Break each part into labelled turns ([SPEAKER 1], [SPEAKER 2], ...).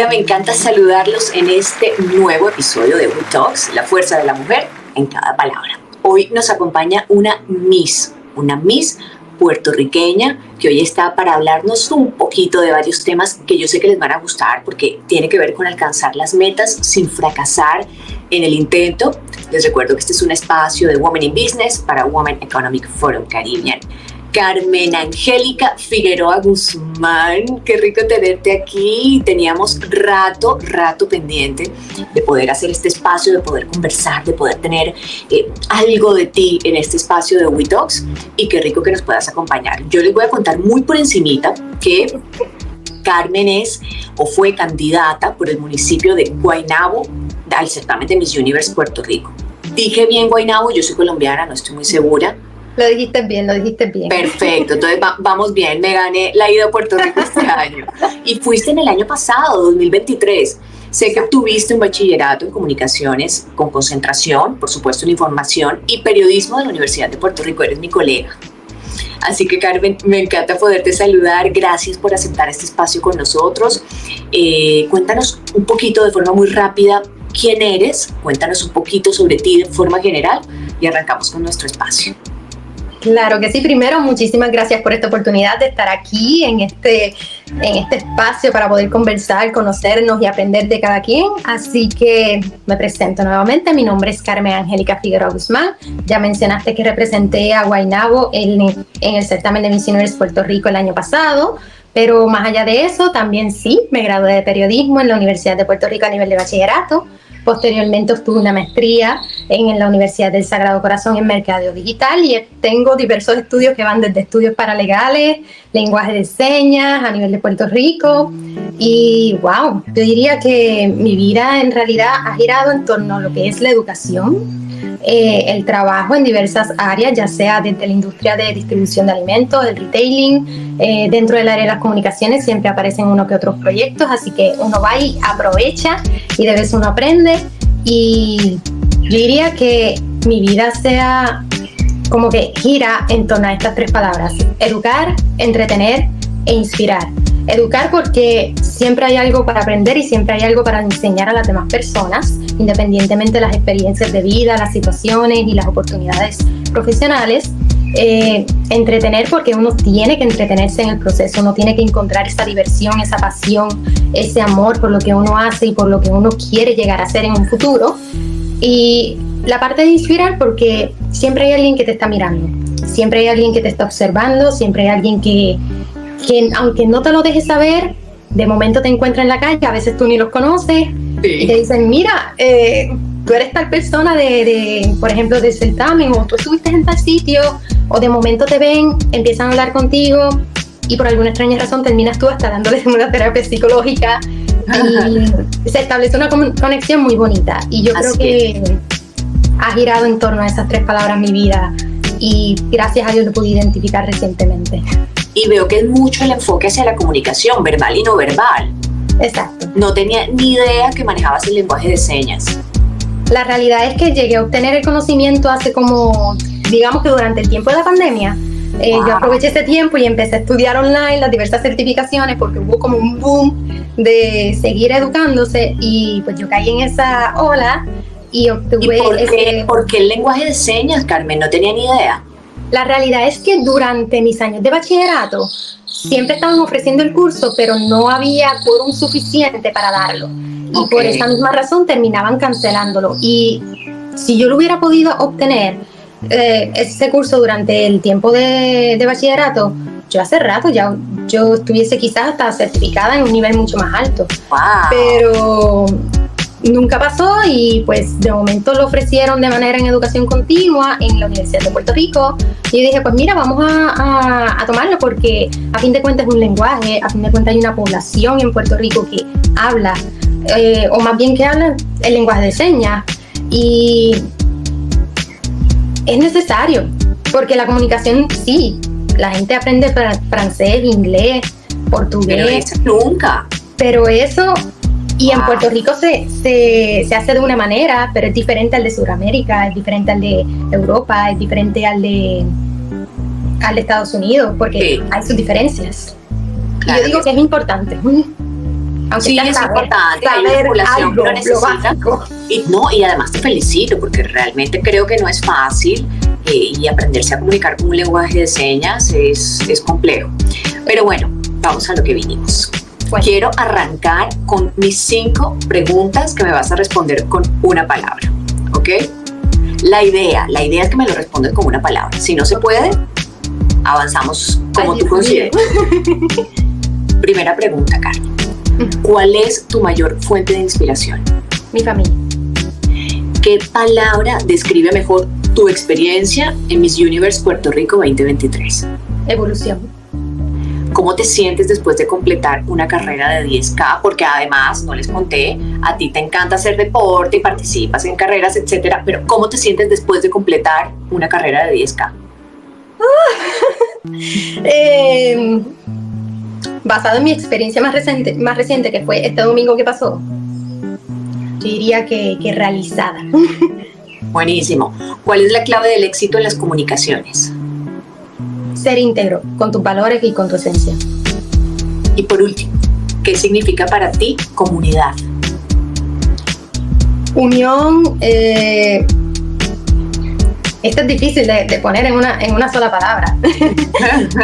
[SPEAKER 1] Hola, me encanta saludarlos en este nuevo episodio de We Talks, la fuerza de la mujer en cada palabra. Hoy nos acompaña una Miss puertorriqueña que hoy está para hablarnos un poquito de varios temas que yo sé que les van a gustar porque tiene que ver con alcanzar las metas sin fracasar en el intento. Les recuerdo que este es un espacio de Women in Business para Women Economic Forum Caribbean. Carmen Angélica Figueroa Guzmán, qué rico tenerte aquí. Teníamos rato pendiente de poder hacer este espacio, de poder conversar, de poder tener algo de ti en este espacio de We Talks, y qué rico que nos puedas acompañar. Yo les voy a contar muy por encimita que Carmen es o fue candidata por el municipio de Guaynabo al certamen de Miss Universe Puerto Rico. Dije bien Guaynabo, yo soy colombiana, no estoy muy segura.
[SPEAKER 2] Lo dijiste bien.
[SPEAKER 1] Perfecto, entonces vamos bien, me gané la ida a Puerto Rico este año. Y fuiste en el año pasado, 2023. Sé que obtuviste un bachillerato en comunicaciones con concentración, por supuesto, en información y periodismo de la Universidad de Puerto Rico. Eres mi colega. Así que, Carmen, me encanta poderte saludar. Gracias por aceptar este espacio con nosotros. Cuéntanos un poquito de forma muy rápida quién eres. Cuéntanos un poquito sobre ti de forma general y arrancamos con nuestro espacio.
[SPEAKER 2] Claro que sí. Primero, muchísimas gracias por esta oportunidad de estar aquí en este espacio para poder conversar, conocernos y aprender de cada quien. Así que me presento nuevamente. Mi nombre es Carmen Angélica Figueroa Guzmán. Ya mencionaste que representé a Guaynabo en el certamen de Miss Universe Puerto Rico el año pasado. Pero más allá de eso, también sí, me gradué de periodismo en la Universidad de Puerto Rico a nivel de bachillerato. Posteriormente obtuve una maestría en la Universidad del Sagrado Corazón en Mercadeo Digital y tengo diversos estudios que van desde estudios paralegales, lenguaje de señas a nivel de Puerto Rico. Y wow, yo diría que mi vida en realidad ha girado en torno a lo que es la educación, el trabajo en diversas áreas, ya sea desde la industria de distribución de alimentos, el retailing, dentro del área de las comunicaciones siempre aparecen uno que otros proyectos, así que uno va y aprovecha y de vez uno aprende. Y yo diría que mi vida sea como que gira en torno a estas tres palabras: educar, entretener e inspirar. Educar porque siempre hay algo para aprender y siempre hay algo para enseñar a las demás personas, independientemente de las experiencias de vida, las situaciones y las oportunidades profesionales. Entretener porque uno tiene que entretenerse en el proceso, uno tiene que encontrar esa diversión, esa pasión, ese amor por lo que uno hace y por lo que uno quiere llegar a ser en un futuro. Y la parte de inspirar porque siempre hay alguien que te está mirando, siempre hay alguien que te está observando, siempre hay alguien que aunque no te lo dejes saber, de momento te encuentra en la calle, a veces tú ni los conoces, sí, y te dicen, mira, tú eres tal persona por ejemplo, del certamen, o tú estuviste en tal sitio, o de momento te ven, empiezan a hablar contigo, y por alguna extraña razón terminas tú hasta dándoles una terapia psicológica, y se establece una conexión muy bonita, y yo creo que ha girado en torno a esas tres palabras mi vida, y gracias a Dios lo pude identificar recientemente.
[SPEAKER 1] Y veo que es mucho el enfoque hacia la comunicación, verbal y no verbal.
[SPEAKER 2] Exacto.
[SPEAKER 1] No tenía ni idea que manejabas el lenguaje de señas.
[SPEAKER 2] La realidad es que llegué a obtener el conocimiento hace como, digamos que durante el tiempo de la pandemia. Wow. Yo aproveché ese tiempo y empecé a estudiar online las diversas certificaciones porque hubo como un boom de seguir educándose y pues yo caí en esa ola y obtuve...
[SPEAKER 1] ¿Y por qué el lenguaje de señas, Carmen? No tenía ni idea.
[SPEAKER 2] La realidad es que durante mis años de bachillerato siempre estaban ofreciendo el curso, pero no había quórum suficiente para darlo. Y por esa misma razón terminaban cancelándolo. Y si yo lo hubiera podido obtener, ese curso durante el tiempo de bachillerato, yo hace rato ya yo estuviese quizás hasta certificada en un nivel mucho más alto.
[SPEAKER 1] Wow.
[SPEAKER 2] Pero nunca pasó y pues de momento lo ofrecieron de manera en educación continua en la Universidad de Puerto Rico y dije pues mira, vamos a tomarlo porque a fin de cuentas es un lenguaje, a fin de cuentas hay una población en Puerto Rico que habla o más bien que habla el lenguaje de señas y es necesario porque la comunicación sí, la gente aprende francés, inglés, portugués,
[SPEAKER 1] pero eso nunca,
[SPEAKER 2] pero eso. Y en Puerto Rico se hace de una manera, pero es diferente al de Sudamérica, es diferente al de Europa, es diferente al de Estados Unidos, porque hay sus diferencias. Claro. Y yo digo que es importante. Aunque
[SPEAKER 1] sí, es importante, hay una población que lo necesita. Y además te felicito porque realmente creo que no es fácil y aprenderse a comunicar con un lenguaje de señas es complejo. Pero bueno, vamos a lo que vinimos. Bueno. Quiero arrancar con mis 5 preguntas que me vas a responder con una palabra, ¿ok? La idea es que me lo respondas con una palabra. Si no se puede, avanzamos como tú consideres. Primera pregunta, Carmen. ¿Cuál es tu mayor fuente de inspiración?
[SPEAKER 2] Mi familia.
[SPEAKER 1] ¿Qué palabra describe mejor tu experiencia en Miss Universe Puerto Rico 2023?
[SPEAKER 2] Evolución.
[SPEAKER 1] ¿Cómo te sientes después de completar una carrera de 10K? Porque además, no les conté, a ti te encanta hacer deporte y participas en carreras, etcétera, pero ¿cómo te sientes después de completar una carrera de 10K?
[SPEAKER 2] Basado en mi experiencia más reciente, que fue este domingo que pasó, yo diría que realizada.
[SPEAKER 1] Buenísimo. ¿Cuál es la clave del éxito en las comunicaciones?
[SPEAKER 2] Ser íntegro con tus valores y con tu esencia.
[SPEAKER 1] Y por último, ¿qué significa para ti comunidad?
[SPEAKER 2] Unión. Esto es difícil de poner en una sola palabra.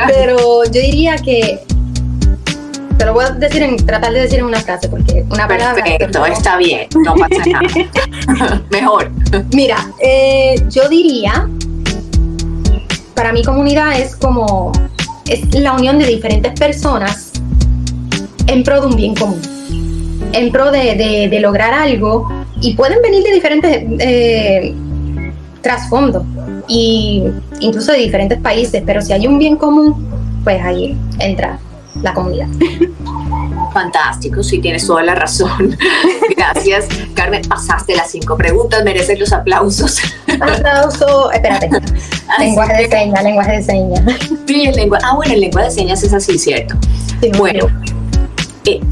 [SPEAKER 2] Pero yo diría que te lo voy a tratar de decir en una frase, porque una palabra...
[SPEAKER 1] Perfecto, está bien, no pasa nada. Mejor.
[SPEAKER 2] Mira, yo diría, para mí comunidad es la unión de diferentes personas en pro de un bien común, en pro de lograr algo, y pueden venir de diferentes trasfondos, y incluso de diferentes países, pero si hay un bien común, pues ahí entra la comunidad.
[SPEAKER 1] Fantástico, sí, tienes toda la razón. Gracias, Carmen. Pasaste las 5 preguntas, mereces los aplausos.
[SPEAKER 2] Aplauso, espérate. Lenguaje de señas.
[SPEAKER 1] Sí, el lenguaje de señas es así, ¿cierto?
[SPEAKER 2] Sí,
[SPEAKER 1] bueno,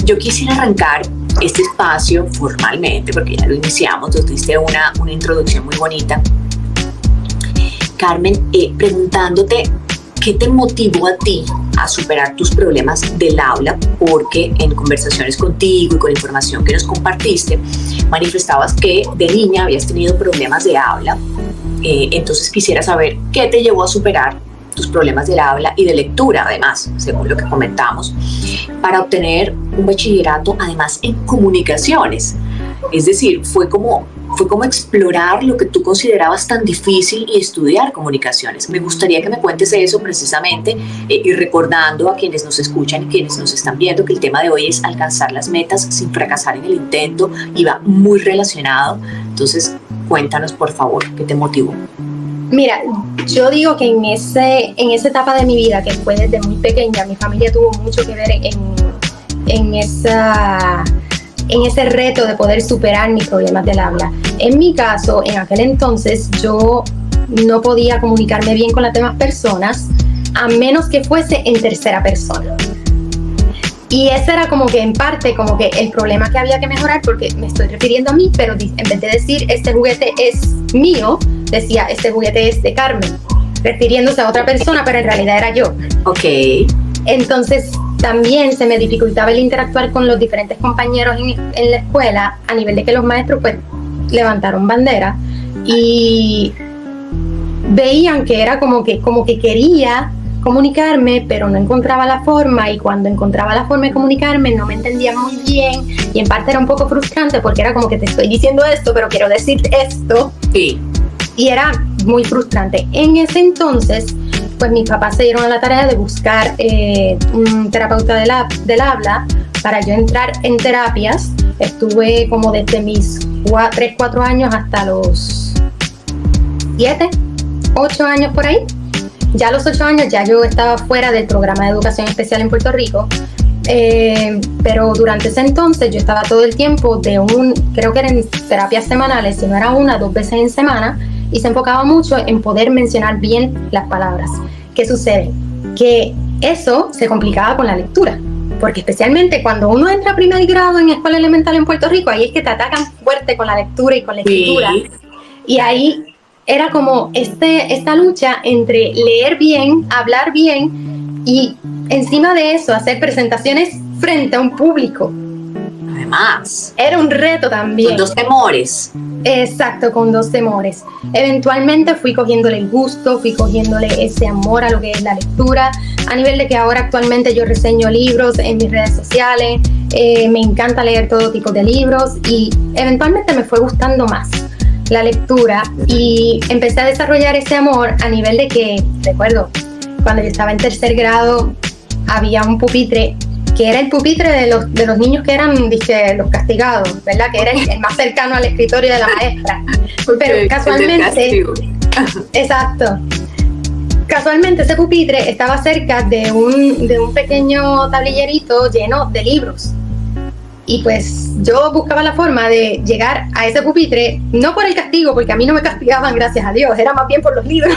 [SPEAKER 1] yo quisiera arrancar este espacio formalmente, porque ya lo iniciamos, nos diste una introducción muy bonita. Carmen, preguntándote, ¿qué te motivó a ti a superar tus problemas del habla? Porque en conversaciones contigo y con información que nos compartiste, manifestabas que de niña habías tenido problemas de habla. Entonces quisiera saber qué te llevó a superar tus problemas del habla y de lectura, además, según lo que comentamos, para obtener un bachillerato, además, en comunicaciones. Es decir, fue como explorar lo que tú considerabas tan difícil y estudiar comunicaciones. Me gustaría que me cuentes eso precisamente y recordando a quienes nos escuchan y quienes nos están viendo que el tema de hoy es alcanzar las metas sin fracasar en el intento y va muy relacionado. Entonces, cuéntanos por favor, ¿qué te motivó?
[SPEAKER 2] Mira, yo digo que en esa etapa de mi vida, que fue desde muy pequeña, mi familia tuvo mucho que ver en ese reto de poder superar mis problemas del habla. En mi caso, en aquel entonces, yo no podía comunicarme bien con las demás personas a menos que fuese en tercera persona. Y ese era como que en parte como que el problema que había que mejorar, porque me estoy refiriendo a mí, pero en vez de decir este juguete es mío, decía este juguete es de Carmen, refiriéndose a otra persona, pero en realidad era yo.
[SPEAKER 1] Ok.
[SPEAKER 2] Entonces también se me dificultaba el interactuar con los diferentes compañeros en la escuela, a nivel de que los maestros pues levantaron bandera y veían que era como que quería comunicarme, pero no encontraba la forma, y cuando encontraba la forma de comunicarme no me entendían muy bien, y en parte era un poco frustrante porque era como que te estoy diciendo esto, pero quiero decir esto.
[SPEAKER 1] Sí.
[SPEAKER 2] Y era muy frustrante. En ese entonces, pues mis papás se dieron a la tarea de buscar un terapeuta del habla para yo entrar en terapias. Estuve como desde mis 3, 4 años hasta los 7, 8 años por ahí. Ya a los 8 años ya yo estaba fuera del programa de educación especial en Puerto Rico, pero durante ese entonces yo estaba todo el tiempo creo que eran terapias semanales, si no era 1, 2 veces en semana, y se enfocaba mucho en poder mencionar bien las palabras. ¿Qué sucede? Que eso se complicaba con la lectura, porque especialmente cuando uno entra a primer grado en escuela elemental en Puerto Rico, ahí es que te atacan fuerte con la lectura y con la escritura. Sí. Y ahí era como esta lucha entre leer bien, hablar bien y encima de eso hacer presentaciones frente a un público.
[SPEAKER 1] Además.
[SPEAKER 2] Era un reto también.
[SPEAKER 1] Con 2 temores.
[SPEAKER 2] Exacto, con 2 temores. Eventualmente fui cogiéndole el gusto, fui cogiéndole ese amor a lo que es la lectura, a nivel de que ahora actualmente yo reseño libros en mis redes sociales, me encanta leer todo tipo de libros y eventualmente me fue gustando más la lectura y empecé a desarrollar ese amor a nivel de que, recuerdo, cuando yo estaba en 3er grado había un pupitre que era el pupitre de los niños que eran, dije, los castigados, ¿verdad? Que era el más cercano al escritorio de la maestra. Pero casualmente, exacto, casualmente ese pupitre estaba cerca de un pequeño tablillerito lleno de libros. Y pues yo buscaba la forma de llegar a ese pupitre, no por el castigo, porque a mí no me castigaban, gracias a Dios, era más bien por los libros.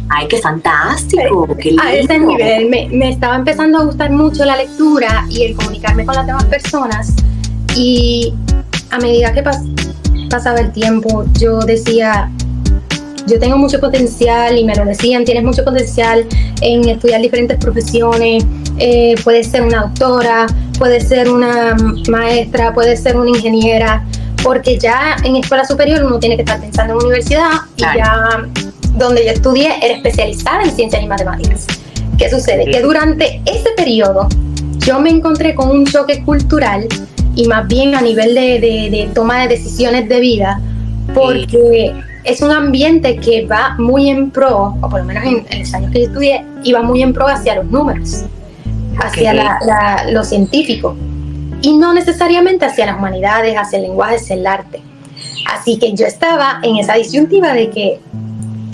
[SPEAKER 1] ¡Ay, qué fantástico! ¡Qué lindo!
[SPEAKER 2] A ese nivel me estaba empezando a gustar mucho la lectura y el comunicarme con las demás personas. Y a medida que pasaba el tiempo, yo decía, yo tengo mucho potencial, y me lo decían, tienes mucho potencial en estudiar diferentes profesiones, puedes ser una doctora, puedes ser una maestra, puedes ser una ingeniera, porque ya en escuela superior uno tiene que estar pensando en universidad. Claro. Y ya donde yo estudié era especializada en ciencias y matemáticas. ¿Qué sucede? Que durante ese periodo yo me encontré con un choque cultural y más bien a nivel de toma de decisiones de vida, porque es un ambiente que va muy en pro, o por lo menos en los años que yo estudié, iba muy en pro hacia los números, hacia lo científico, y no necesariamente hacia las humanidades, hacia el lenguaje, hacia el arte. Así que yo estaba en esa disyuntiva de que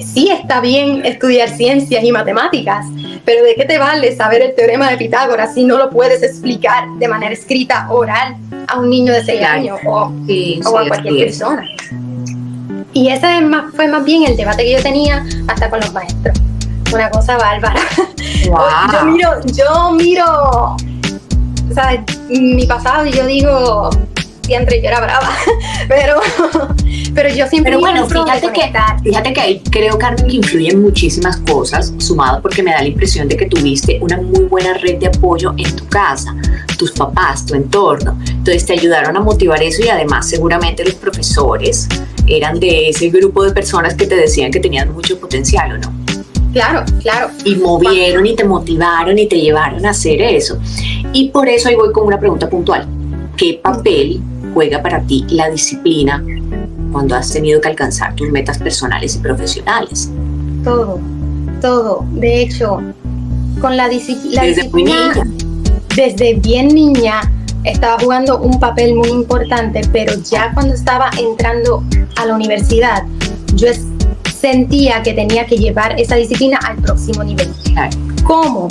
[SPEAKER 2] sí está bien estudiar ciencias y matemáticas, pero ¿de qué te vale saber el teorema de Pitágoras si no lo puedes explicar de manera escrita, oral, a un niño de 6 años o a cualquier persona? Y ese fue más bien el debate que yo tenía hasta con los maestros. Una cosa bárbara. Wow. Yo miro, o sea, mi pasado y yo digo, siempre yo era brava, pero yo siempre...
[SPEAKER 1] Pero bueno, fíjate que ahí creo, Carmen, que influyen muchísimas cosas, sumado porque me da la impresión de que tuviste una muy buena red de apoyo en tu casa, tus papás, tu entorno. Entonces te ayudaron a motivar eso y además seguramente los profesores eran de ese grupo de personas que te decían que tenían mucho potencial, ¿o no?
[SPEAKER 2] Claro, claro.
[SPEAKER 1] Y movieron y te motivaron y te llevaron a hacer eso. Y por eso ahí voy con una pregunta puntual. ¿Qué papel juega para ti la disciplina cuando has tenido que alcanzar tus metas personales y profesionales? Todo. De hecho, con la disciplina, desde bien niña, estaba jugando un papel muy importante, pero ya cuando estaba entrando a la universidad, yo sentía que tenía que llevar esa disciplina al próximo nivel. ¿Cómo?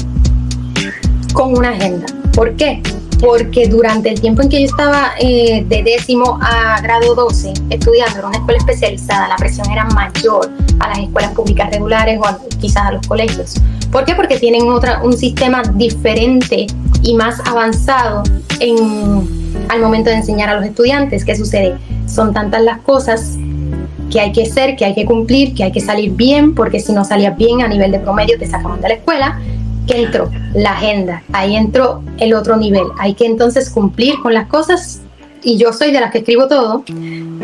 [SPEAKER 1] Con una agenda. ¿Por qué? Porque durante el tiempo en que yo estaba de 10º a grado 12 estudiando en una escuela especializada, la presión era mayor a las escuelas públicas regulares o quizás a los colegios. ¿Por qué? Porque tienen un sistema diferente y más avanzado al momento de enseñar a los estudiantes. ¿Qué sucede? Son tantas las cosas que hay que hacer, que hay que cumplir, que hay que salir bien, porque si no salías bien a nivel de promedio te sacaban de la escuela. Que entró la agenda, ahí entró el otro nivel, hay que entonces cumplir con las cosas, y yo soy de las que escribo todo,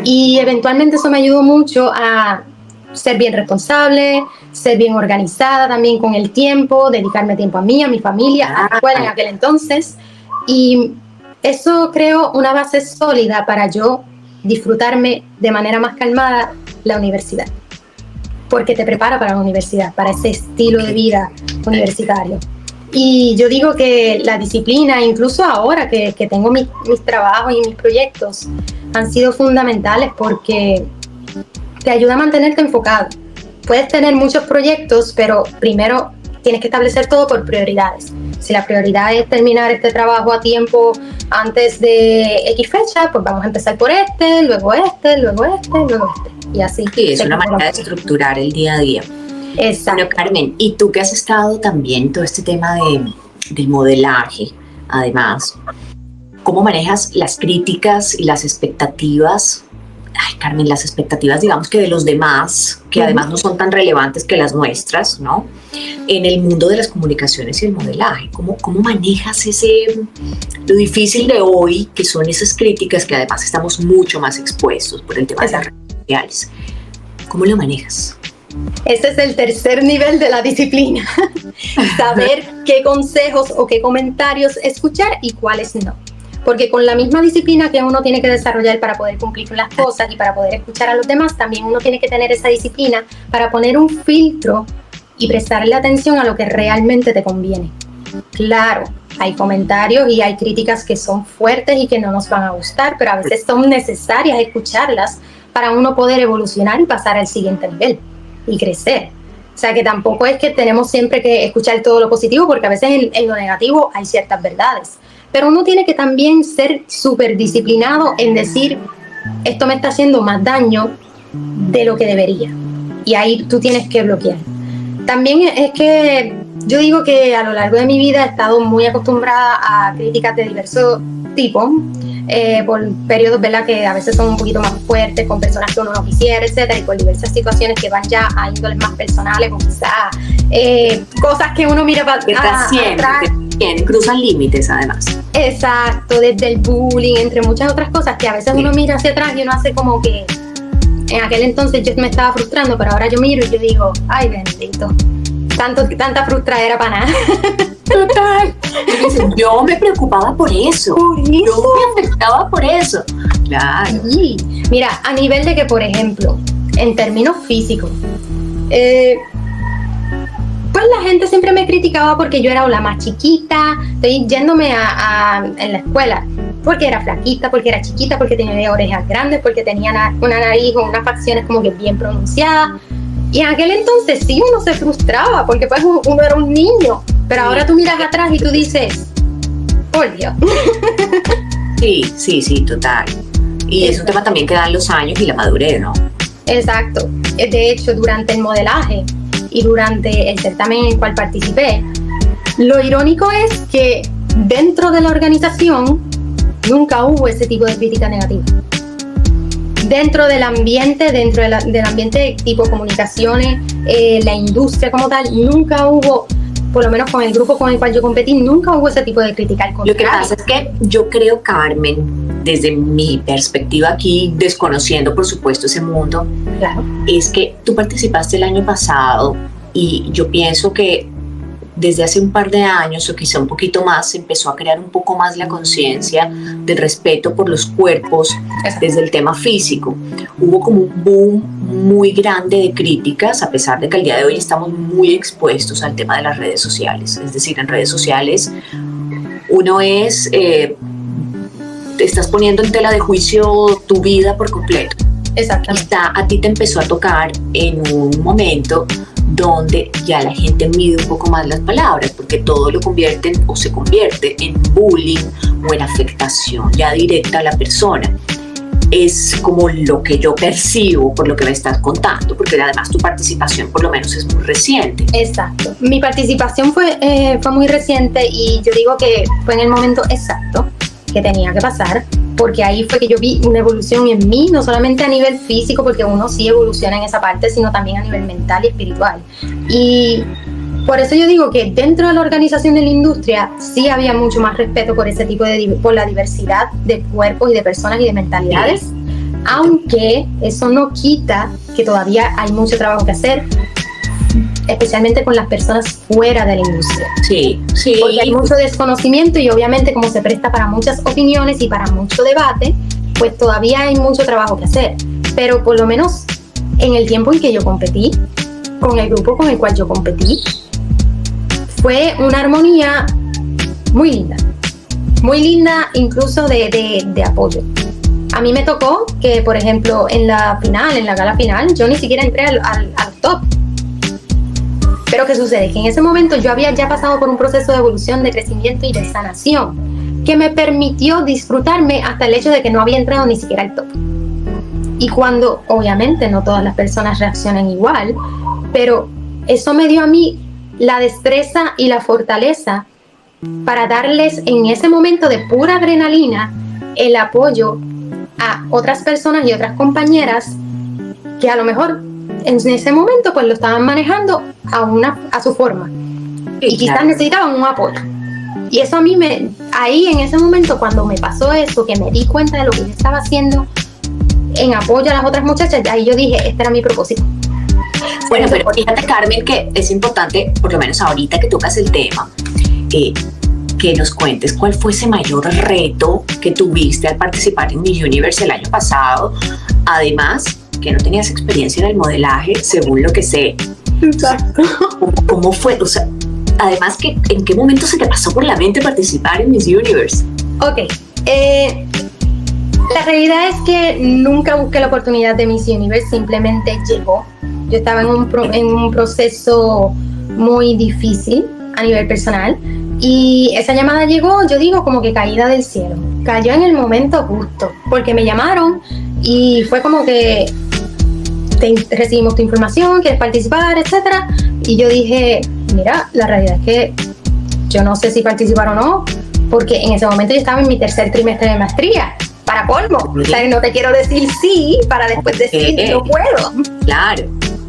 [SPEAKER 1] y eventualmente eso me ayudó mucho a ser bien responsable, ser bien organizada también con el tiempo, dedicarme tiempo a mí, a mi familia, a la escuela en aquel entonces, y eso creó una base sólida para yo disfrutarme de manera más calmada la universidad, porque te prepara para la universidad, para ese estilo de vida universitario. Y yo digo que la disciplina, incluso ahora que tengo mis trabajos y mis proyectos, han sido fundamentales porque te ayuda a mantenerte enfocado. Puedes tener muchos proyectos, pero primero tienes que establecer todo por prioridades. Si la prioridad es terminar este trabajo a tiempo antes de X fecha, pues vamos a empezar por luego este. Y así. Sí, es una manera de estructurar el día a día.
[SPEAKER 2] Exacto.
[SPEAKER 1] Bueno, Carmen, y tú que has estado también en todo este tema del modelaje, además, ¿cómo manejas las críticas y las expectativas ay, Carmen, las expectativas, digamos que de los demás, que además no son tan relevantes que las nuestras, ¿no? En el mundo de las comunicaciones y el modelaje, ¿cómo manejas lo difícil de hoy, que son esas críticas que además estamos mucho más expuestos por el tema de las redes sociales? ¿Cómo lo manejas?
[SPEAKER 2] Ese es el tercer nivel de la disciplina. Saber qué consejos o qué comentarios escuchar y cuáles no. Porque con la misma disciplina que uno tiene que desarrollar para poder cumplir con las cosas y para poder escuchar a los demás, también uno tiene que tener esa disciplina para poner un filtro y prestarle atención a lo que realmente te conviene. Claro, hay comentarios y hay críticas que son fuertes y que no nos van a gustar, pero a veces son necesarias escucharlas para uno poder evolucionar y pasar al siguiente nivel y crecer. O sea, que tampoco es que tenemos siempre que escuchar todo lo positivo, porque a veces en lo negativo hay ciertas verdades. Pero uno tiene que también ser súper disciplinado en decir, esto me está haciendo más daño de lo que debería. Y ahí tú tienes que bloquear. También es que yo digo que a lo largo de mi vida he estado muy acostumbrada a críticas de diversos tipos, por periodos, ¿verdad?, que a veces son un poquito más fuertes, con personas que uno no quisiera, etcétera, y por diversas situaciones que van ya a índoles más personales, o quizás cosas que uno mira para atrás.
[SPEAKER 1] Cruzan límites, además.
[SPEAKER 2] Exacto, desde el bullying, entre muchas otras cosas, que a veces uno mira hacia atrás y uno hace como que en aquel entonces yo me estaba frustrando, pero ahora yo miro y yo digo, ay, bendito, tanta frustradera para nada.
[SPEAKER 1] Total. Yo me preocupaba por eso. Yo me afectaba por eso. Claro.
[SPEAKER 2] Sí. Mira, a nivel de que, por ejemplo, en términos físicos, pues la gente siempre me criticaba porque yo era la más chiquita, estoy yéndome en la escuela, porque era flaquita, porque era chiquita, porque tenía orejas grandes, porque tenía una nariz con unas facciones como que bien pronunciadas. Y en aquel entonces sí uno se frustraba, porque pues uno era un niño, pero ahora tú miras atrás y tú dices, por Dios.
[SPEAKER 1] Sí, total. Y es un tema también que dan los años y la madurez, ¿no?
[SPEAKER 2] Exacto. De hecho, durante el modelaje y durante el certamen en el cual participé, lo irónico es que dentro de la organización nunca hubo ese tipo de crítica negativa. Dentro del ambiente, del ambiente tipo comunicaciones, la industria como tal, nunca hubo, por lo menos con el grupo con el cual yo competí, nunca hubo ese tipo de crítica.
[SPEAKER 1] Lo que pasa es que yo creo, Carmen, desde mi perspectiva aquí, desconociendo por supuesto ese mundo,
[SPEAKER 2] claro,
[SPEAKER 1] es que tú participaste el año pasado y yo pienso que desde hace un par de años o quizá un poquito más se empezó a crear un poco más la conciencia del respeto por los cuerpos desde el tema físico. Hubo como un boom muy grande de críticas, a pesar de que al día de hoy estamos muy expuestos al tema de las redes sociales. Es decir, en redes sociales uno te estás poniendo en tela de juicio tu vida por completo.
[SPEAKER 2] Exactamente.
[SPEAKER 1] A ti te empezó a tocar en un momento donde ya la gente mide un poco más las palabras, porque todo lo convierten o se convierte en bullying o en afectación ya directa a la persona. Es como lo que yo percibo por lo que me estás contando, porque además tu participación por lo menos es muy reciente.
[SPEAKER 2] Exacto. Mi participación fue muy reciente y yo digo que fue en el momento exacto que tenía que pasar, porque ahí fue que yo vi una evolución en mí, no solamente a nivel físico, porque uno sí evoluciona en esa parte, sino también a nivel mental y espiritual. Y por eso yo digo que dentro de la organización de la industria sí había mucho más respeto por ese tipo por la diversidad de cuerpos y de personas y de mentalidades, aunque eso no quita que todavía hay mucho trabajo que hacer, especialmente con las personas fuera de la industria.
[SPEAKER 1] Sí.
[SPEAKER 2] Porque hay mucho desconocimiento y obviamente como se presta para muchas opiniones y para mucho debate, pues todavía hay mucho trabajo que hacer. Pero por lo menos en el tiempo en que yo competí, con el grupo con el cual yo competí, fue una armonía muy linda. Muy linda incluso de apoyo. A mí me tocó que, por ejemplo, en la gala final, yo ni siquiera entré al top. Pero ¿qué sucede? Que en ese momento yo había ya pasado por un proceso de evolución, de crecimiento y de sanación que me permitió disfrutarme hasta el hecho de que no había entrado ni siquiera al top. Y cuando, obviamente, no todas las personas reaccionan igual, pero eso me dio a mí la destreza y la fortaleza para darles en ese momento de pura adrenalina el apoyo a otras personas y otras compañeras que a lo mejor en ese momento pues lo estaban manejando a su forma y quizás necesitaban un apoyo. Y eso a mí ahí en ese momento cuando me pasó eso, que me di cuenta de lo que yo estaba haciendo en apoyo a las otras muchachas, ahí yo dije, este era mi propósito.
[SPEAKER 1] Bueno, pero fíjate, Carmen, que es importante, por lo menos ahorita que tocas el tema, que nos cuentes cuál fue ese mayor reto que tuviste al participar en Miss Universe el año pasado, además que no tenías experiencia en el modelaje, según lo que sé.
[SPEAKER 2] Exacto.
[SPEAKER 1] ¿Cómo fue? O sea, además, ¿en qué momento se te pasó por la mente participar en Miss Universe?
[SPEAKER 2] Ok, la realidad es que nunca busqué la oportunidad de Miss Universe, simplemente llegó. Yo estaba en un proceso muy difícil a nivel personal y esa llamada llegó, yo digo, como que caída del cielo. Cayó en el momento justo, porque me llamaron y fue como que recibimos tu información, quieres participar, etcétera. Y yo dije, mira, la realidad es que yo no sé si participar o no, porque en ese momento yo estaba en mi tercer trimestre de maestría. Para colmo, o sea, no te quiero decir sí para después decir no puedo.
[SPEAKER 1] Claro.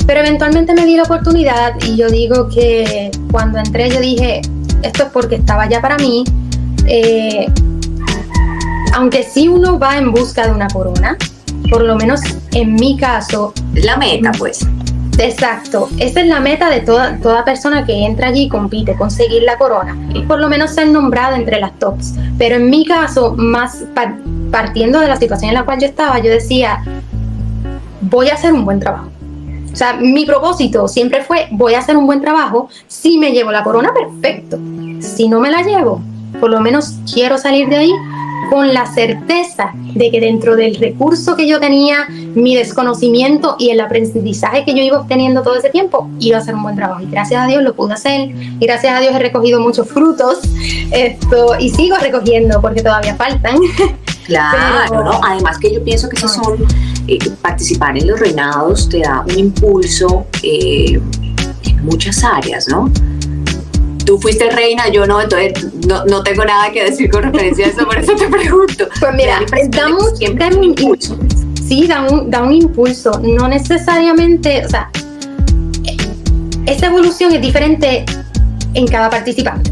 [SPEAKER 2] Pero eventualmente me di la oportunidad y yo digo que cuando entré yo dije, esto es porque estaba ya para mí. Aunque sí uno va en busca de una corona, por lo menos en mi caso.
[SPEAKER 1] La meta, pues.
[SPEAKER 2] Exacto, esa es la meta de toda persona que entra allí y compite, conseguir la corona, y por lo menos ser nombrada entre las tops. Pero en mi caso, más partiendo de la situación en la cual yo estaba, yo decía, voy a hacer un buen trabajo. O sea, mi propósito siempre fue, voy a hacer un buen trabajo. Si me llevo la corona, perfecto. Si no me la llevo, por lo menos quiero salir de ahí con la certeza de que dentro del recurso que yo tenía, mi desconocimiento y el aprendizaje que yo iba obteniendo todo ese tiempo, iba a hacer un buen trabajo. Y gracias a Dios lo pude hacer, y gracias a Dios he recogido muchos frutos, y sigo recogiendo porque todavía faltan.
[SPEAKER 1] Claro, pero, ¿no? Además que yo pienso que esos son, participar en los reinados te da un impulso en muchas áreas, ¿no? Tú fuiste reina, yo no, entonces no tengo nada que decir con referencia a eso, por eso te pregunto.
[SPEAKER 2] Pues mira, da un impulso. Sí, da un impulso, no necesariamente, o sea, esta evolución es diferente en cada participante.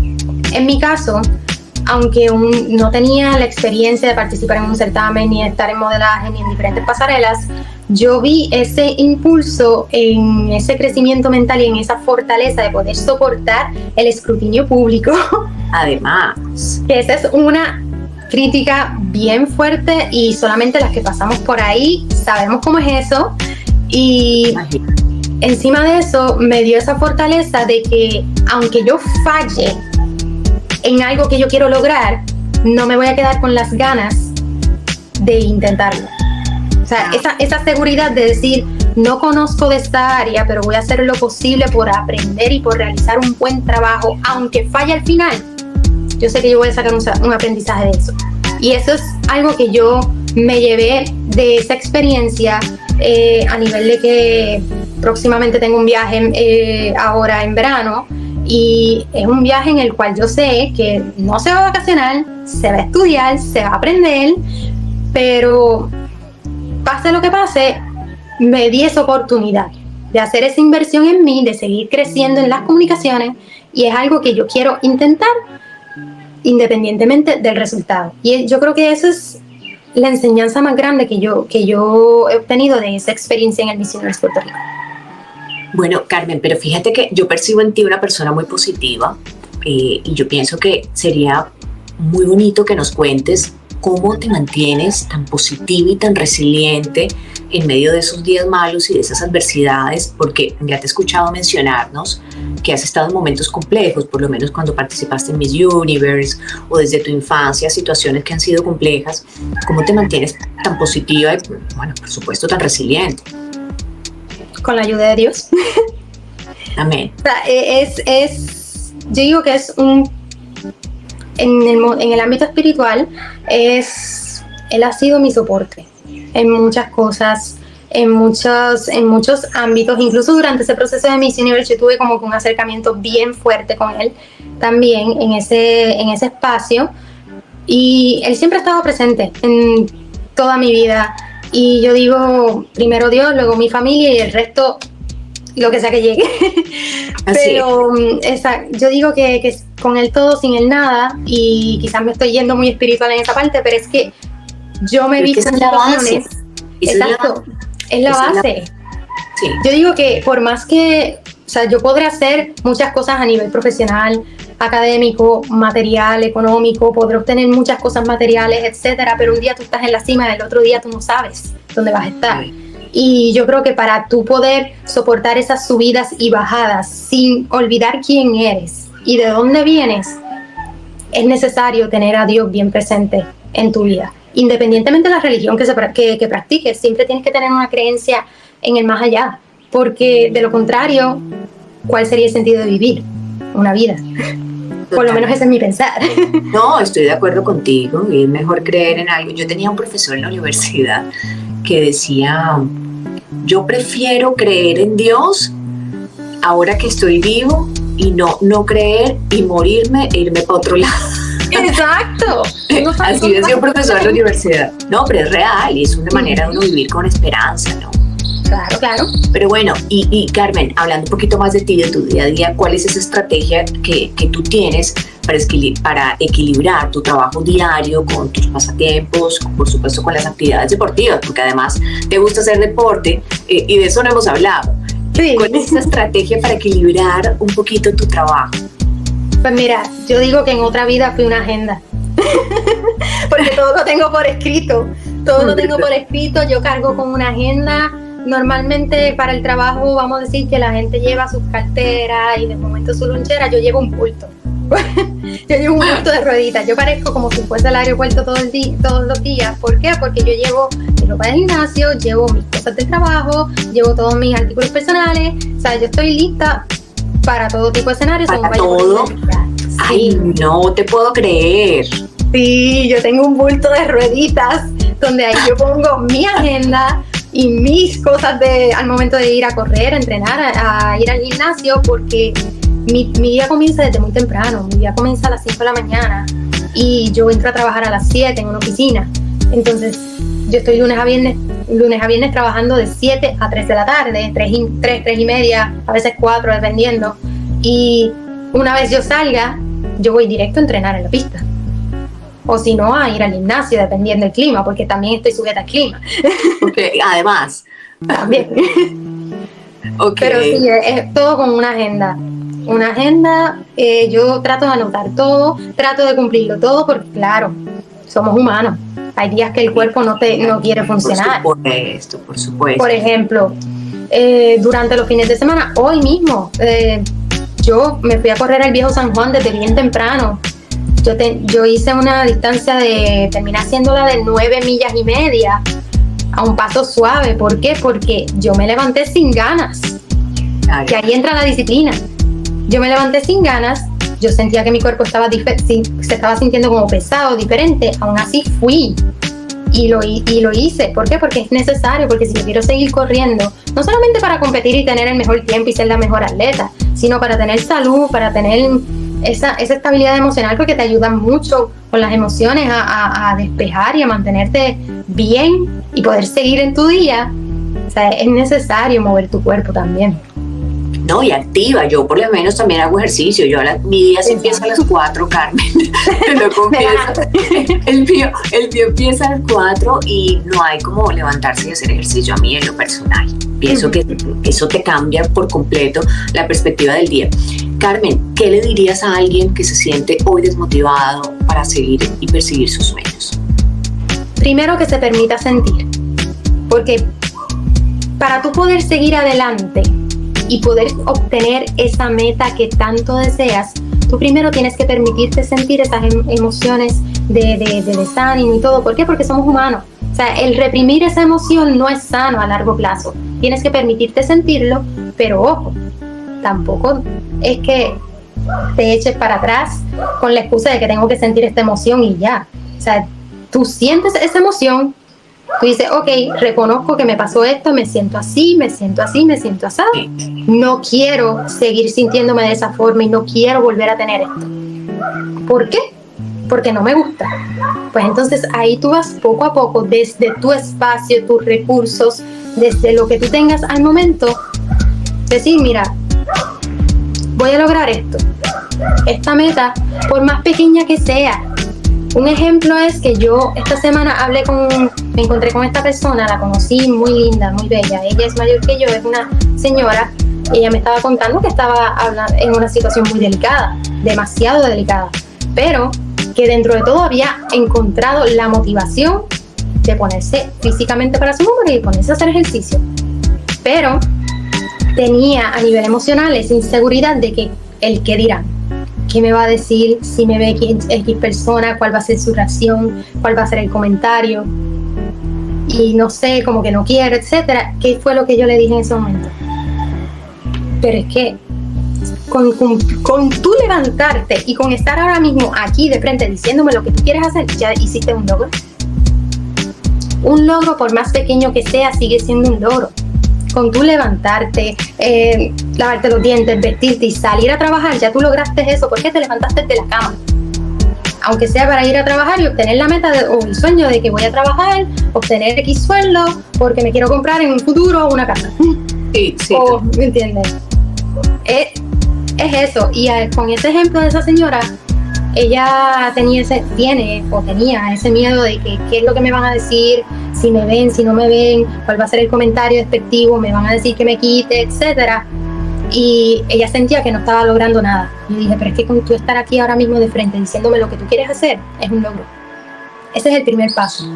[SPEAKER 2] En mi caso, aunque no tenía la experiencia de participar en un certamen, ni de estar en modelaje, ni en diferentes pasarelas, yo vi ese impulso en ese crecimiento mental y en esa fortaleza de poder soportar el escrutinio público.
[SPEAKER 1] Además,
[SPEAKER 2] que esa es una crítica bien fuerte y solamente las que pasamos por ahí sabemos cómo es eso. Y encima de eso me dio esa fortaleza de que aunque yo falle en algo que yo quiero lograr, no me voy a quedar con las ganas de intentarlo. O sea, esa seguridad de decir, no conozco de esta área, pero voy a hacer lo posible por aprender y por realizar un buen trabajo, aunque falle al final, yo sé que yo voy a sacar un aprendizaje de eso. Y eso es algo que yo me llevé de esa experiencia, a nivel de que próximamente tengo un viaje ahora en verano, y es un viaje en el cual yo sé que no se va a vacacionar, se va a estudiar, se va a aprender, pero pase lo que pase, me di esa oportunidad de hacer esa inversión en mí, de seguir creciendo en las comunicaciones, y es algo que yo quiero intentar independientemente del resultado. Y yo creo que esa es la enseñanza más grande que yo he obtenido de esa experiencia en el Miss Universe Puerto Rico.
[SPEAKER 1] Bueno, Carmen, pero fíjate que yo percibo en ti una persona muy positiva, y yo pienso que sería muy bonito que nos cuentes cómo te mantienes tan positiva y tan resiliente en medio de esos días malos y de esas adversidades, porque ya te he escuchado mencionarnos que has estado en momentos complejos, por lo menos cuando participaste en Miss Universe o desde tu infancia, situaciones que han sido complejas. ¿Cómo te mantienes tan positiva y, bueno, por supuesto, tan resiliente?
[SPEAKER 2] Con la ayuda de Dios.
[SPEAKER 1] Amén.
[SPEAKER 2] O sea, yo digo que es en el ámbito espiritual, Él ha sido mi soporte en muchas cosas, en muchos ámbitos. Incluso durante ese proceso de Miss Universe yo tuve como que un acercamiento bien fuerte con Él también en ese espacio, y Él siempre ha estado presente toda mi vida. Y yo digo, primero Dios, luego mi familia y el resto, lo que sea que llegue. Pero yo digo que con el todo, sin el nada, y quizás me estoy yendo muy espiritual en esa parte, pero es que yo me he visto en situaciones. Exacto, es la base.
[SPEAKER 1] Sí.
[SPEAKER 2] Yo digo que por más que, o sea, yo podré hacer muchas cosas a nivel profesional, académico, material, económico, podré obtener muchas cosas materiales, etcétera, pero un día tú estás en la cima y el otro día tú no sabes dónde vas a estar. Y yo creo que para tú poder soportar esas subidas y bajadas sin olvidar quién eres y de dónde vienes, es necesario tener a Dios bien presente en tu vida. Independientemente de la religión que practiques, siempre tienes que tener una creencia en el más allá, porque de lo contrario, ¿cuál sería el sentido de vivir una vida? Por lo menos ese es mi pensar.
[SPEAKER 1] No, estoy de acuerdo contigo, es mejor creer en algo. Yo tenía un profesor en la universidad que decía, yo prefiero creer en Dios ahora que estoy vivo y no creer y morirme e irme para otro lado.
[SPEAKER 2] Exacto.
[SPEAKER 1] Así decía un profesor en la universidad. No, pero es real y es una manera de uno vivir con esperanza, ¿no?
[SPEAKER 2] Claro, claro.
[SPEAKER 1] Pero bueno, y Carmen, hablando un poquito más de ti, de tu día a día, ¿cuál es esa estrategia que tú tienes para equilibrar tu trabajo diario con tus pasatiempos, por supuesto con las actividades deportivas, porque además te gusta hacer deporte y de eso no hemos hablado?
[SPEAKER 2] Sí.
[SPEAKER 1] ¿Cuál es esa estrategia para equilibrar un poquito tu trabajo?
[SPEAKER 2] Pues mira, yo digo que en otra vida fui una agenda. Porque todo lo tengo por escrito. Todo lo tengo por escrito, yo cargo con una agenda. Normalmente para el trabajo vamos a decir que la gente lleva sus carteras y de momento su lonchera, yo llevo un bulto. Yo llevo un bulto de rueditas. Yo parezco como si fuese al aeropuerto todos los días. ¿Por qué? Porque yo llevo mi ropa del gimnasio, llevo mis cosas del trabajo, llevo todos mis artículos personales. O sea, yo estoy lista para todo tipo de escenarios.
[SPEAKER 1] ¿Para todo? Sí. Ay, no te puedo creer.
[SPEAKER 2] Sí, yo tengo un bulto de rueditas donde ahí yo pongo mi agenda y mis cosas al momento de ir a correr, a entrenar, a ir al gimnasio, porque mi día comienza desde muy temprano. Mi día comienza a las 5 de la mañana y yo entro a trabajar a las 7 en una oficina. Entonces yo estoy lunes a viernes trabajando de 7 a 3 de la tarde, 3 y media, a veces 4 dependiendo. Y una vez yo salga, yo voy directo a entrenar en la pista. O si no, a ir al gimnasio, dependiendo del clima, porque también estoy sujeta al clima.
[SPEAKER 1] Ok, además.
[SPEAKER 2] También.
[SPEAKER 1] Okay.
[SPEAKER 2] Pero sí, es todo con una agenda. Una agenda, yo trato de anotar todo, trato de cumplirlo todo, porque claro, somos humanos. Hay días que el cuerpo no quiere funcionar.
[SPEAKER 1] Por supuesto.
[SPEAKER 2] Por ejemplo, durante los fines de semana, hoy mismo, yo me fui a correr al Viejo San Juan desde bien temprano. Yo hice una distancia terminé haciéndola de 9 millas y media a un paso suave. ¿Por qué? Porque yo me levanté sin ganas. Que ahí entra la disciplina. Yo me levanté sin ganas, yo sentía que mi cuerpo se estaba sintiendo como pesado, diferente. Aún así fui y lo hice. ¿Por qué? Porque es necesario, porque si yo quiero seguir corriendo, no solamente para competir y tener el mejor tiempo y ser la mejor atleta, sino para tener salud, para tener esa estabilidad emocional, porque te ayuda mucho con las emociones a despejar y a mantenerte bien y poder seguir en tu día. O sea, es necesario mover tu cuerpo también.
[SPEAKER 1] No, y activa. Yo por lo menos también hago ejercicio. Mi día se empieza a las 4, Carmen. Te lo confieso. El mío empieza a las 4 y no hay como levantarse y hacer ejercicio a mí en lo personal. Pienso que eso te cambia por completo la perspectiva del día. Carmen, ¿qué le dirías a alguien que se siente hoy desmotivado para seguir y perseguir sus sueños?
[SPEAKER 2] Primero, que se permita sentir. Porque para tú poder seguir adelante y poder obtener esa meta que tanto deseas, tú primero tienes que permitirte sentir esas emociones de desánimo y todo. ¿Por qué? Porque somos humanos. O sea, el reprimir esa emoción no es sano a largo plazo. Tienes que permitirte sentirlo, pero ojo, tampoco es que te eches para atrás con la excusa de que tengo que sentir esta emoción y ya. O sea, tú sientes esa emoción, tú dices, ok, reconozco que me pasó esto, me siento así, me siento así. No quiero seguir sintiéndome de esa forma y no quiero volver a tener esto. ¿Por qué? porque no me gusta. Pues entonces ahí tú vas poco a poco, desde tu espacio, tus recursos, desde lo que tú tengas al momento, decir, mira, voy a lograr esto, esta meta, por más pequeña que sea. Un ejemplo es que yo esta semana me encontré con esta persona, la conocí, muy linda, muy bella. Ella es mayor que yo, es una señora. Ella me estaba contando que estaba en una situación muy delicada, demasiado delicada, pero que dentro de todo había encontrado la motivación de ponerse físicamente para su número y ponerse a hacer ejercicio. Pero tenía a nivel emocional esa inseguridad de que el qué dirán. ¿Qué me va a decir? Si me ve X persona, ¿cuál va a ser su reacción? ¿Cuál va a ser el comentario? Y no sé, como que no quiero, etcétera. ¿Qué fue lo que yo le dije en ese momento? Pero es que con tú levantarte y con estar ahora mismo aquí de frente diciéndome lo que tú quieres hacer, ya hiciste un logro. Un logro, por más pequeño que sea, sigue siendo un logro. Con tú levantarte, lavarte los dientes, vestirte y salir a trabajar, ya tú lograste eso porque te levantaste de la cama. Aunque sea para ir a trabajar y obtener la meta o el sueño de que voy a trabajar, obtener X sueldo porque me quiero comprar en un futuro una casa.
[SPEAKER 1] Sí.
[SPEAKER 2] ¿Me entiendes? Es eso. Y con ese ejemplo de esa señora, ella tenía ese miedo de que qué es lo que me van a decir, si me ven, si no me ven, cuál va a ser el comentario despectivo, me van a decir que me quite, etcétera. Y ella sentía que no estaba logrando nada. Yo dije, pero es que con tú estar aquí ahora mismo de frente diciéndome lo que tú quieres hacer, es un logro. Ese es el primer paso.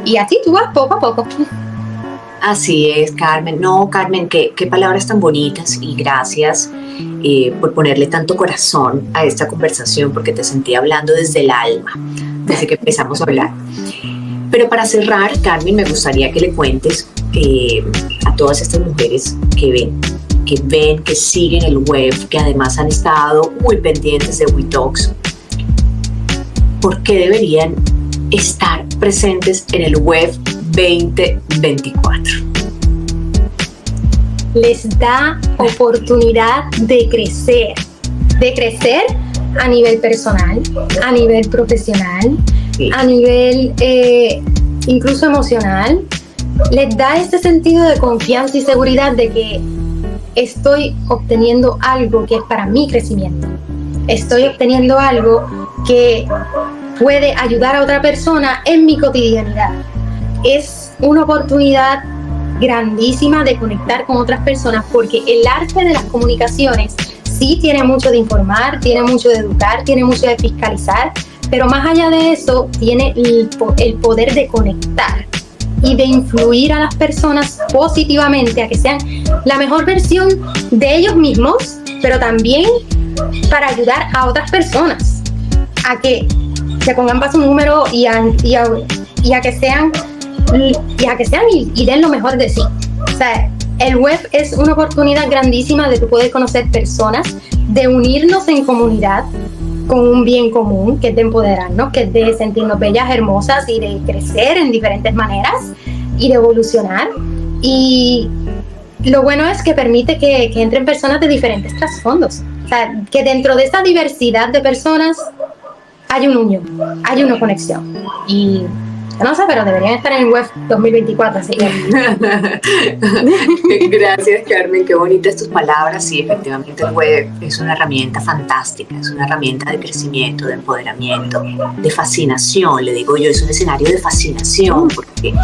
[SPEAKER 2] Y así tú vas poco a poco.
[SPEAKER 1] Así es, Carmen. No, Carmen, qué palabras tan bonitas y gracias por ponerle tanto corazón a esta conversación porque te sentí hablando desde el alma, desde que empezamos a hablar. Pero para cerrar, Carmen, me gustaría que le cuentes a todas estas mujeres que siguen el web, que además han estado muy pendientes de WeTalks, ¿por qué deberían estar presentes en el web 2024?
[SPEAKER 2] Les da oportunidad de crecer a nivel personal, a nivel profesional, sí, a nivel incluso emocional. Les da ese sentido de confianza y seguridad de que estoy obteniendo algo que es para mi crecimiento. Estoy obteniendo algo que puede ayudar a otra persona en mi cotidianidad. Es una oportunidad grandísima de conectar con otras personas porque el arte de las comunicaciones sí tiene mucho de informar, tiene mucho de educar, tiene mucho de fiscalizar, pero más allá de eso tiene el poder de conectar y de influir a las personas positivamente a que sean la mejor versión de ellos mismos, pero también para ayudar a otras personas a que se pongan para su número y a que sean y den lo mejor de sí. O sea, el web es una oportunidad grandísima de poder conocer personas, de unirnos en comunidad con un bien común, que es de empoderarnos, que es de sentirnos bellas, hermosas y de crecer en diferentes maneras y de evolucionar. Y lo bueno es que permite que entren personas de diferentes trasfondos. O sea, que dentro de esa diversidad de personas hay una unión, hay una conexión. Y no sé, pero deberían estar en el web 2024, así que...
[SPEAKER 1] Gracias, Carmen, qué bonitas tus palabras. Sí, efectivamente el web es una herramienta fantástica, es una herramienta de crecimiento, de empoderamiento, de fascinación, le digo yo, es un escenario de fascinación porque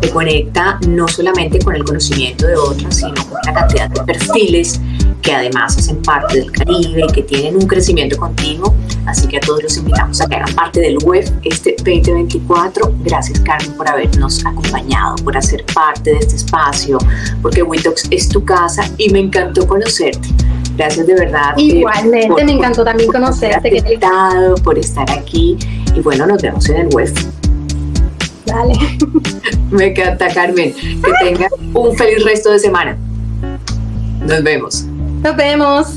[SPEAKER 1] te conecta no solamente con el conocimiento de otros, sino con una cantidad de perfiles que además hacen parte del Caribe y que tienen un crecimiento continuo. Así que a todos los invitamos a que hagan parte del web este 2024. Gracias, Carmen, por habernos acompañado, por hacer parte de este espacio, porque WeTalks es tu casa y me encantó conocerte. Gracias de verdad.
[SPEAKER 2] Igualmente, me encantó también conocerte.
[SPEAKER 1] Por estar aquí y bueno, nos vemos en el web.
[SPEAKER 2] Dale.
[SPEAKER 1] Me encanta, Carmen. Que tengas un feliz resto de semana. Nos vemos.
[SPEAKER 2] Nos vemos.